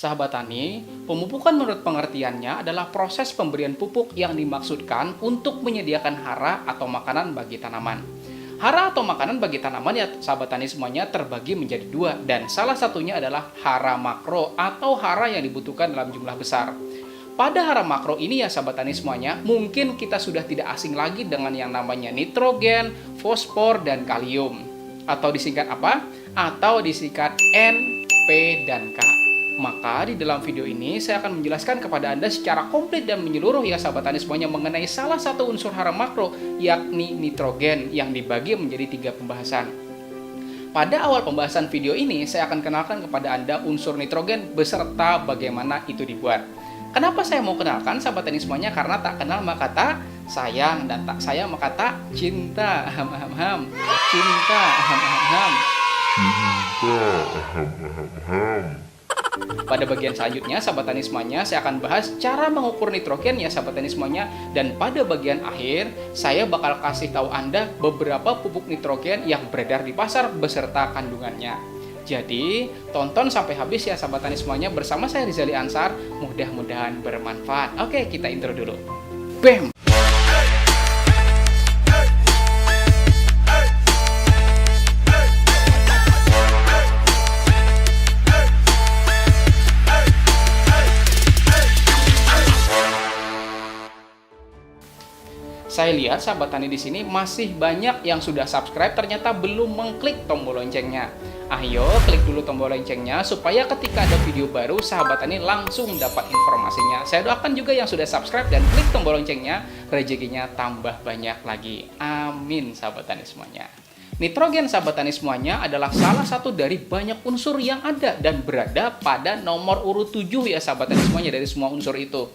Sahabat tani, pemupukan menurut pengertiannya adalah proses pemberian pupuk yang dimaksudkan untuk menyediakan hara atau makanan bagi tanaman. Hara atau makanan bagi tanaman ya sahabat tani semuanya terbagi menjadi dua, dan salah satunya adalah hara makro atau hara yang dibutuhkan dalam jumlah besar. Pada hara makro ini ya sahabat tani semuanya, mungkin kita sudah tidak asing lagi dengan yang namanya nitrogen, fosfor, dan kalium. Atau disingkat apa? Atau disingkat N, P, dan K. Maka di dalam video ini saya akan menjelaskan kepada Anda secara komplit dan menyeluruh ya sahabat tani semuanya mengenai salah satu unsur hara makro, yakni nitrogen, yang dibagi menjadi 3 pembahasan. Pada awal pembahasan video ini saya akan kenalkan kepada Anda unsur nitrogen beserta bagaimana itu dibuat. Kenapa saya mau kenalkan sahabat tani semuanya? Karena tak kenal maka tak sayang, dan tak sayang maka tak cinta. Cinta. Pada bagian selanjutnya, sahabat tani semuanya, saya akan bahas cara mengukur nitrogen ya sahabat tani semuanya. Dan pada bagian akhir, saya bakal kasih tahu Anda beberapa pupuk nitrogen yang beredar di pasar beserta kandungannya. Jadi, tonton sampai habis ya sahabat tani semuanya bersama saya Rizali Ansar. Mudah-mudahan bermanfaat. Oke, kita intro dulu. BAM! Saya lihat sahabat tani di sini masih banyak yang sudah subscribe ternyata belum mengklik tombol loncengnya. Ayo klik dulu tombol loncengnya supaya ketika ada video baru sahabat tani langsung dapat informasinya. Saya doakan juga yang sudah subscribe dan klik tombol loncengnya rezekinya tambah banyak lagi. Amin sahabat tani semuanya. Nitrogen sahabat tani semuanya adalah salah satu dari banyak unsur yang ada dan berada pada nomor urut 7 ya sahabat tani semuanya dari semua unsur itu.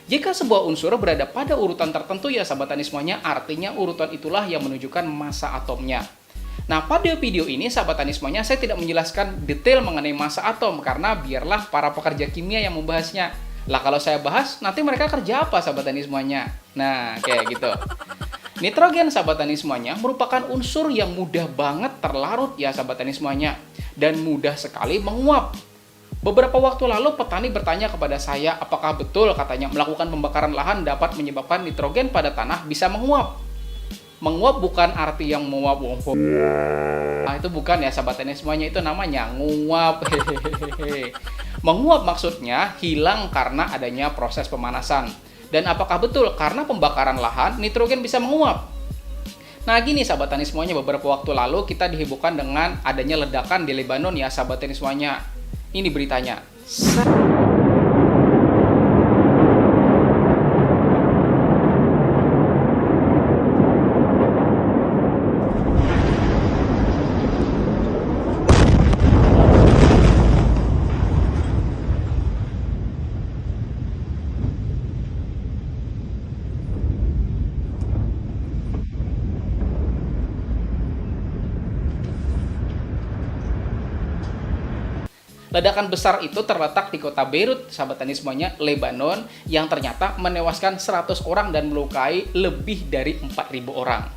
Jika sebuah unsur berada pada urutan tertentu ya sahabat tani semuanya, artinya urutan itulah yang menunjukkan massa atomnya. Nah, pada video ini sahabat tani semuanya, saya tidak menjelaskan detail mengenai massa atom karena biarlah para pekerja kimia yang membahasnya. Lah kalau saya bahas, nanti mereka kerja apa sahabat tani semuanya? Nah, kayak gitu. Nitrogen sahabat tani semuanya merupakan unsur yang mudah banget terlarut ya sahabat tani semuanya, dan mudah sekali menguap. Beberapa waktu lalu petani bertanya kepada saya apakah betul katanya melakukan pembakaran lahan dapat menyebabkan nitrogen pada tanah bisa menguap. Menguap bukan arti yang menguap. Nah, itu bukan ya sahabat tani semuanya, itu namanya nguap. Menguap maksudnya hilang karena adanya proses pemanasan. Dan apakah betul karena pembakaran lahan nitrogen bisa menguap? Nah gini sahabat tani semuanya, beberapa waktu lalu kita dihebohkan dengan adanya ledakan di Lebanon ya sahabat tani semuanya. Ini beritanya. Ledakan besar itu terletak di kota Beirut, sahabat tani semuanya, Lebanon, yang ternyata menewaskan 100 orang dan melukai lebih dari 4.000 orang.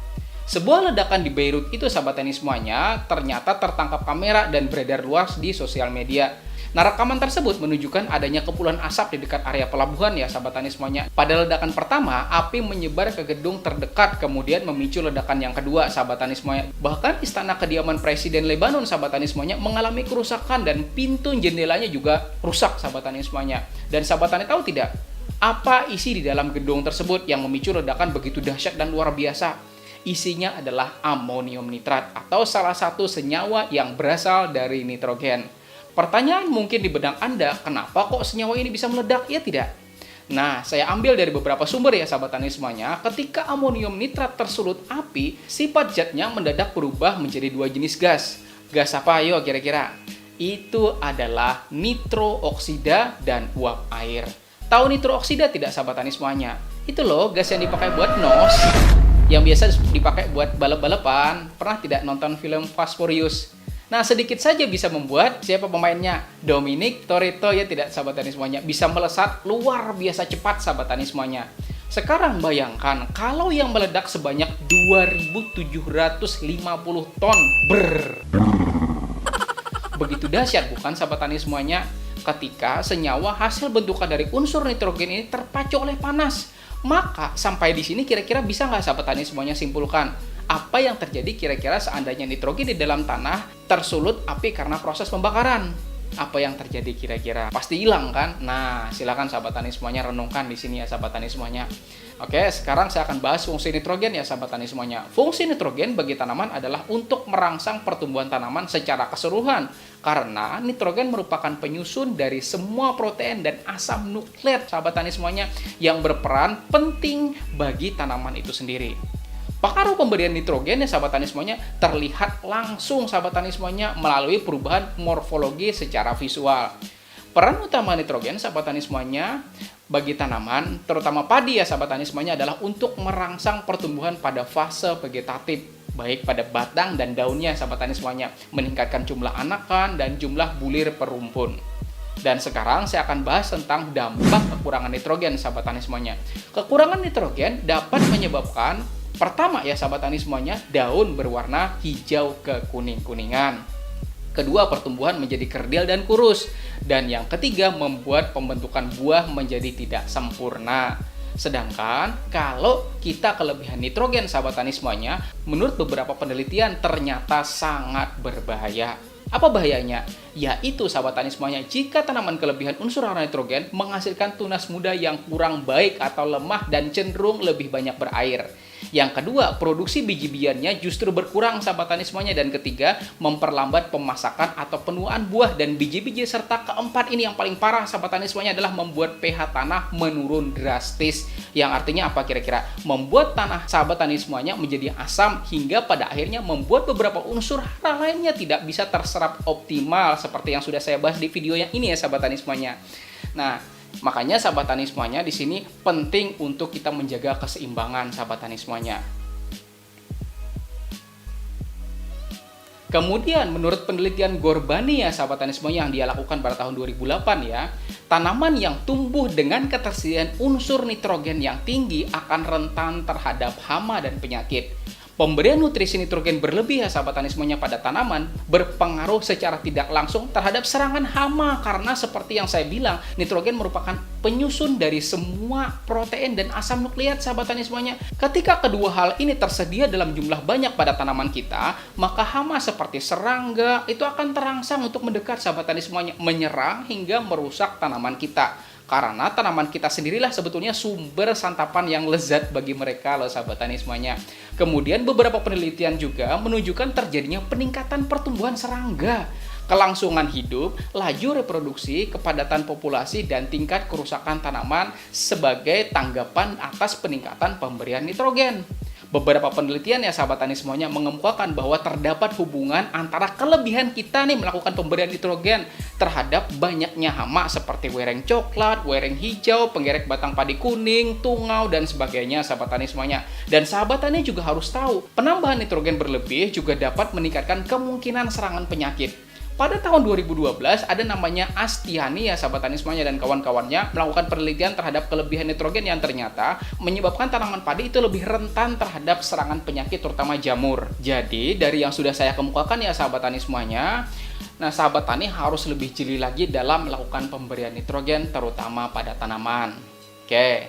Sebuah ledakan di Beirut itu, sahabat tani semuanya, ternyata tertangkap kamera dan beredar luas di sosial media. Nah, rekaman tersebut menunjukkan adanya kepulan asap di dekat area pelabuhan ya, sahabat tani semuanya. Pada ledakan pertama, api menyebar ke gedung terdekat, kemudian memicu ledakan yang kedua, sahabat tani semuanya. Bahkan istana kediaman Presiden Lebanon, sahabat tani semuanya, mengalami kerusakan dan pintu jendelanya juga rusak, sahabat tani semuanya. Dan sahabat tani tahu tidak, apa isi di dalam gedung tersebut yang memicu ledakan begitu dahsyat dan luar biasa? Isinya adalah amonium nitrat atau salah satu senyawa yang berasal dari nitrogen. Pertanyaan mungkin di benak Anda, kenapa kok senyawa ini bisa meledak? Ya tidak. Nah, saya ambil dari beberapa sumber ya sahabat tani semuanya. Ketika amonium nitrat tersulut api, sifat zatnya mendadak berubah menjadi 2 jenis gas. Gas apa ayo kira-kira? Itu adalah nitrooksida dan uap air. Tahu nitrooksida tidak sahabat tani semuanya? Itu loh gas yang dipakai buat nos, yang biasa dipakai buat balap-balapan. Pernah tidak nonton film Fast Furious? Nah, sedikit saja bisa membuat siapa pemainnya? Dominic Toretto ya tidak sahabat tani semuanya, bisa melesat luar biasa cepat sahabat tani semuanya. Sekarang bayangkan kalau yang meledak sebanyak 2.750 ton. Begitu dahsyat bukan sahabat tani semuanya? ketika senyawa hasil bentukan dari unsur nitrogen ini terpacu oleh panas. Maka sampai di sini kira-kira bisa nggak sahabat tani semuanya simpulkan apa yang terjadi kira-kira seandainya nitrogen di dalam tanah tersulut api karena proses pembakaran? Apa yang terjadi kira-kira? Pasti hilang kan? Nah, silakan sahabat tani semuanya renungkan di sini ya sahabat tani semuanya. Oke, sekarang saya akan bahas fungsi nitrogen ya sahabat tani semuanya. Fungsi nitrogen bagi tanaman adalah untuk merangsang pertumbuhan tanaman secara keseluruhan. Karena nitrogen merupakan penyusun dari semua protein dan asam nukleat sahabat tani semuanya yang berperan penting bagi tanaman itu sendiri. Pengaruh pemberian nitrogen ya sahabat tani semuanya terlihat langsung sahabat tani semuanya melalui perubahan morfologi secara visual. Peran utama nitrogen sahabat tani semuanya bagi tanaman, terutama padi ya sahabat tani semuanya adalah untuk merangsang pertumbuhan pada fase vegetatif, baik pada batang dan daunnya sahabat tani semuanya, meningkatkan jumlah anakan dan jumlah bulir perumpun. Dan sekarang saya akan bahas tentang dampak kekurangan nitrogen sahabat tani semuanya. Kekurangan nitrogen dapat menyebabkan pertama ya sahabat tani semuanya, daun berwarna hijau ke kuning-kuningan. Kedua, pertumbuhan menjadi kerdil dan kurus. Dan yang ketiga, membuat pembentukan buah menjadi tidak sempurna. Sedangkan kalau kita kelebihan nitrogen sahabat tani semuanya, menurut beberapa penelitian ternyata sangat berbahaya. Apa bahayanya? Yaitu sahabat tani semuanya, jika tanaman kelebihan unsur hara nitrogen menghasilkan tunas muda yang kurang baik atau lemah dan cenderung lebih banyak berair. Yang kedua, produksi biji-bijiannya justru berkurang sahabat tani semuanya. Dan ketiga, memperlambat pemasakan atau penuaan buah dan biji-biji. Serta keempat ini yang paling parah sahabat tani semuanya adalah membuat pH tanah menurun drastis. Yang artinya apa kira-kira? Membuat tanah sahabat tani semuanya menjadi asam hingga pada akhirnya membuat beberapa unsur hara lainnya tidak bisa terserap optimal seperti yang sudah saya bahas di video yang ini ya sahabat tani semuanya. Nah, makanya sahabat tani semuanya di sini penting untuk kita menjaga keseimbangan sahabat tani semuanya. Kemudian menurut penelitian Gorbani ya sahabat tani semuanya yang dia lakukan pada tahun 2008 ya, tanaman yang tumbuh dengan ketersediaan unsur nitrogen yang tinggi akan rentan terhadap hama dan penyakit. Pemberian nutrisi nitrogen berlebih ya sahabat tani semuanya pada tanaman berpengaruh secara tidak langsung terhadap serangan hama, karena seperti yang saya bilang, nitrogen merupakan penyusun dari semua protein dan asam nukleat sahabat tani semuanya. Ketika kedua hal ini tersedia dalam jumlah banyak pada tanaman kita, maka hama seperti serangga itu akan terangsang untuk mendekat sahabat tani semuanya, menyerang hingga merusak tanaman kita. Karena tanaman kita sendirilah sebetulnya sumber santapan yang lezat bagi mereka loh sahabat tani semuanya. Kemudian beberapa penelitian juga menunjukkan terjadinya peningkatan pertumbuhan serangga, kelangsungan hidup, laju reproduksi, kepadatan populasi, dan tingkat kerusakan tanaman sebagai tanggapan atas peningkatan pemberian nitrogen. Beberapa penelitian ya sahabat tani semuanya mengemukakan bahwa terdapat hubungan antara kelebihan kita nih melakukan pemberian nitrogen terhadap banyaknya hama seperti wereng coklat, wereng hijau, penggerek batang padi kuning, tungau, dan sebagainya sahabat tani semuanya. Dan sahabat tani juga harus tahu, penambahan nitrogen berlebih juga dapat meningkatkan kemungkinan serangan penyakit. Pada tahun 2012 ada namanya Astiani ya sahabat tani semuanya dan kawan-kawannya melakukan penelitian terhadap kelebihan nitrogen yang ternyata menyebabkan tanaman padi itu lebih rentan terhadap serangan penyakit terutama jamur. Jadi dari yang sudah saya kemukakan ya sahabat tani semuanya, nah sahabat tani harus lebih jeli lagi dalam melakukan pemberian nitrogen terutama pada tanaman. Oke.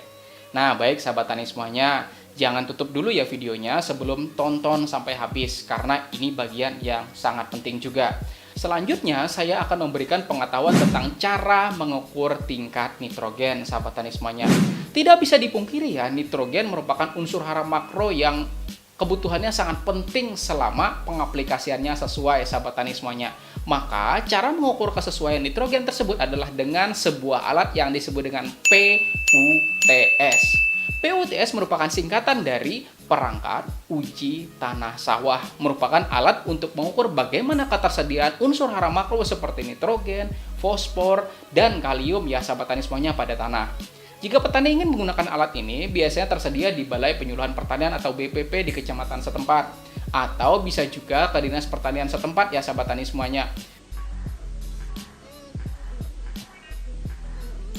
Nah, baik sahabat tani semuanya, jangan tutup dulu ya videonya sebelum tonton sampai habis karena ini bagian yang sangat penting juga. Selanjutnya, saya akan memberikan pengetahuan tentang cara mengukur tingkat nitrogen, sahabat tani semuanya. Tidak bisa dipungkiri ya, nitrogen merupakan unsur hara makro yang kebutuhannya sangat penting selama pengaplikasiannya sesuai, sahabat tani semuanya. Maka, cara mengukur kesesuaian nitrogen tersebut adalah dengan sebuah alat yang disebut dengan PUTS. PUTS merupakan singkatan dari perangkat uji tanah sawah, merupakan alat untuk mengukur bagaimana ketersediaan unsur hara makro seperti nitrogen, fosfor, dan kalium ya sahabat tani semuanya pada tanah. Jika petani ingin menggunakan alat ini, biasanya tersedia di Balai Penyuluhan Pertanian atau BPP di kecamatan setempat, atau bisa juga ke Dinas Pertanian setempat ya sahabat tani semuanya.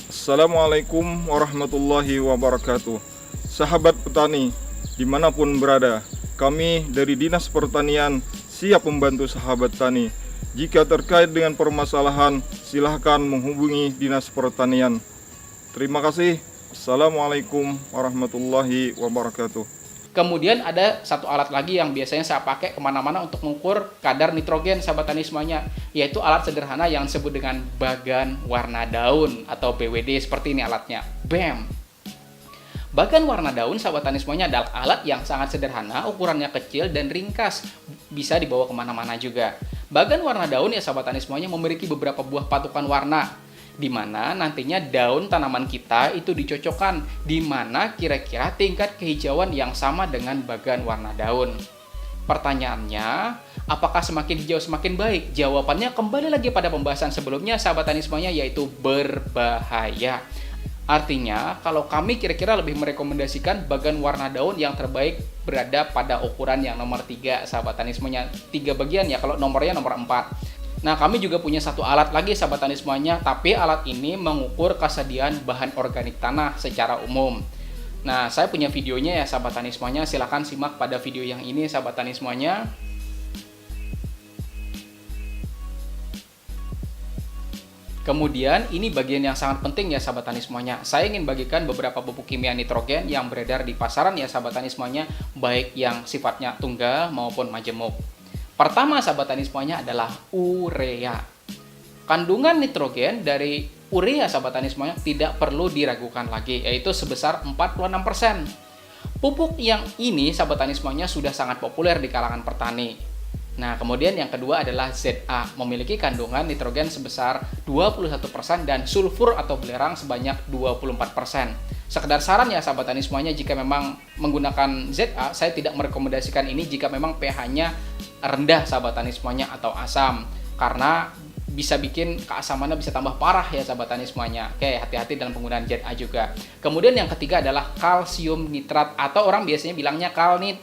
Assalamualaikum warahmatullahi wabarakatuh. Sahabat petani, dimanapun berada, kami dari Dinas Pertanian siap membantu sahabat tani Jika terkait dengan permasalahan, silahkan menghubungi Dinas Pertanian. Terima kasih. Assalamualaikum warahmatullahi wabarakatuh. Kemudian ada satu alat lagi yang biasanya saya pakai kemana-mana untuk mengukur kadar nitrogen sahabat tani semuanya, yaitu alat sederhana yang disebut dengan bagan warna daun atau BWD. Seperti ini alatnya, BAM. Bagan warna daun sahabat tani semuanya adalah alat yang sangat sederhana, ukurannya kecil dan ringkas, bisa dibawa kemana-mana juga. Bagan warna daun ya sahabat tani semuanya memiliki beberapa buah patukan warna, di mana nantinya daun tanaman kita itu dicocokkan di mana kira-kira tingkat kehijauan yang sama dengan bagan warna daun. Pertanyaannya, apakah semakin hijau semakin baik? Jawabannya kembali lagi pada pembahasan sebelumnya sahabat tani semuanya, yaitu berbahaya. Artinya, kalau kami kira-kira lebih merekomendasikan bagan warna daun yang terbaik berada pada ukuran yang nomor 3 sahabat tani semuanya. 3 bagian ya, kalau nomornya nomor 4. Nah, kami juga punya satu alat lagi sahabat tani semuanya, tapi alat ini mengukur kesediaan bahan organik tanah secara umum. Nah, saya punya videonya ya sahabat tani semuanya, silahkan simak pada video yang ini sahabat tani semuanya. Kemudian ini bagian yang sangat penting ya sahabat tani semuanya. Saya ingin bagikan beberapa pupuk kimia nitrogen yang beredar di pasaran ya sahabat tani semuanya, baik yang sifatnya tunggal maupun majemuk. Pertama sahabat tani semuanya adalah urea. Kandungan nitrogen dari urea sahabat tani semuanya tidak perlu diragukan lagi, yaitu sebesar 46%. Pupuk yang ini sahabat tani semuanya sudah sangat populer di kalangan petani. Nah, kemudian yang kedua adalah ZA, memiliki kandungan nitrogen sebesar 21% dan sulfur atau belerang sebanyak 24%. Sekedar saran ya sahabat tani semuanya, jika memang menggunakan ZA, saya tidak merekomendasikan ini jika memang pH-nya rendah sahabat tani semuanya atau asam, karena bisa bikin keasamannya bisa tambah parah ya sahabat tani semuanya. Oke, hati-hati dalam penggunaan ZA juga. Kemudian yang ketiga adalah kalsium nitrat atau orang biasanya bilangnya kalnit.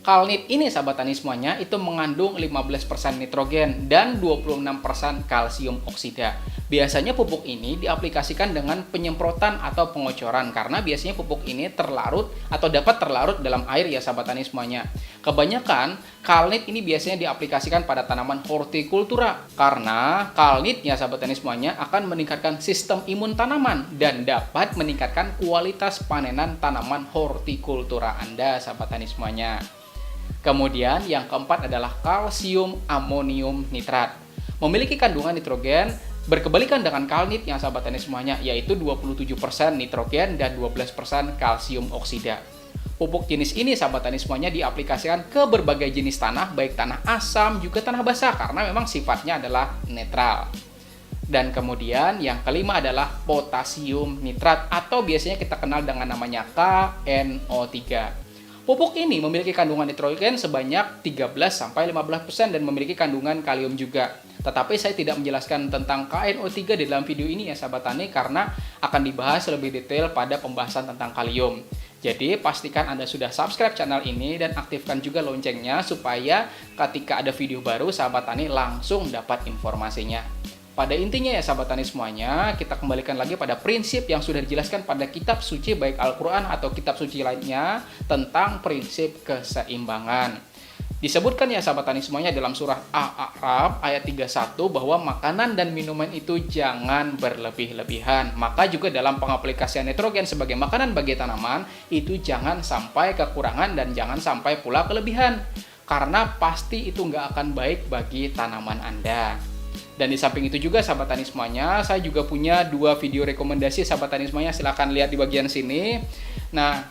Kalnit ini sahabat tani semuanya itu mengandung 15% nitrogen dan 26% kalsium oksida. Biasanya pupuk ini diaplikasikan dengan penyemprotan atau pengocoran karena biasanya pupuk ini terlarut atau dapat terlarut dalam air ya sahabat tani semuanya. Kebanyakan kalnit ini biasanya diaplikasikan pada tanaman hortikultura karena kalnit ya sahabat tani semuanya akan meningkatkan sistem imun tanaman dan dapat meningkatkan kualitas panenan tanaman hortikultura Anda sahabat tani semuanya. Kemudian yang keempat adalah kalsium amonium nitrat. Memiliki kandungan nitrogen berkebalikan dengan kalnit yang sahabat tani semuanya, yaitu 27% nitrogen dan 12% kalsium oksida. Pupuk jenis ini sahabat tani semuanya diaplikasikan ke berbagai jenis tanah, baik tanah asam juga tanah basah karena memang sifatnya adalah netral. Dan kemudian yang kelima adalah potasium nitrat atau biasanya kita kenal dengan namanya KNO3. Pupuk ini memiliki kandungan nitrogen sebanyak 13-15% dan memiliki kandungan kalium juga. Tetapi saya tidak menjelaskan tentang KNO3 di dalam video ini ya sahabat tani karena akan dibahas lebih detail pada pembahasan tentang kalium. Jadi pastikan Anda sudah subscribe channel ini dan aktifkan juga loncengnya supaya ketika ada video baru sahabat tani langsung dapat informasinya. Pada intinya ya sahabat tani semuanya, kita kembalikan lagi pada prinsip yang sudah dijelaskan pada kitab suci baik Al-Quran atau kitab suci lainnya tentang prinsip keseimbangan. Disebutkan ya sahabat tani semuanya dalam surah Al-A'raf ayat 31 bahwa makanan dan minuman itu jangan berlebih-lebihan. Maka juga dalam pengaplikasian nitrogen sebagai makanan bagi tanaman itu jangan sampai kekurangan dan jangan sampai pula kelebihan. Karena pasti itu nggak akan baik bagi tanaman Anda. Dan di samping itu juga sahabat tani semuanya, saya juga punya 2 video rekomendasi sahabat tani semuanya, silahkan lihat di bagian sini. Nah,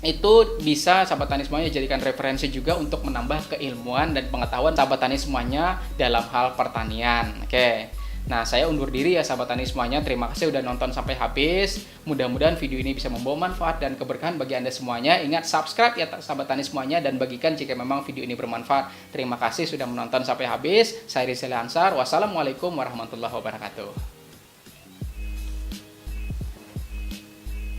itu bisa sahabat tani semuanya jadikan referensi juga untuk menambah keilmuan dan pengetahuan sahabat tani semuanya dalam hal pertanian. Oke. Nah, saya undur diri ya sahabat tani semuanya. Terima kasih sudah nonton sampai habis. Mudah-mudahan video ini bisa membawa manfaat dan keberkahan bagi Anda semuanya. Ingat subscribe ya sahabat tani semuanya dan bagikan jika memang video ini bermanfaat. Terima kasih sudah menonton sampai habis. Saya Rizal Ansar. Wassalamualaikum warahmatullahi wabarakatuh.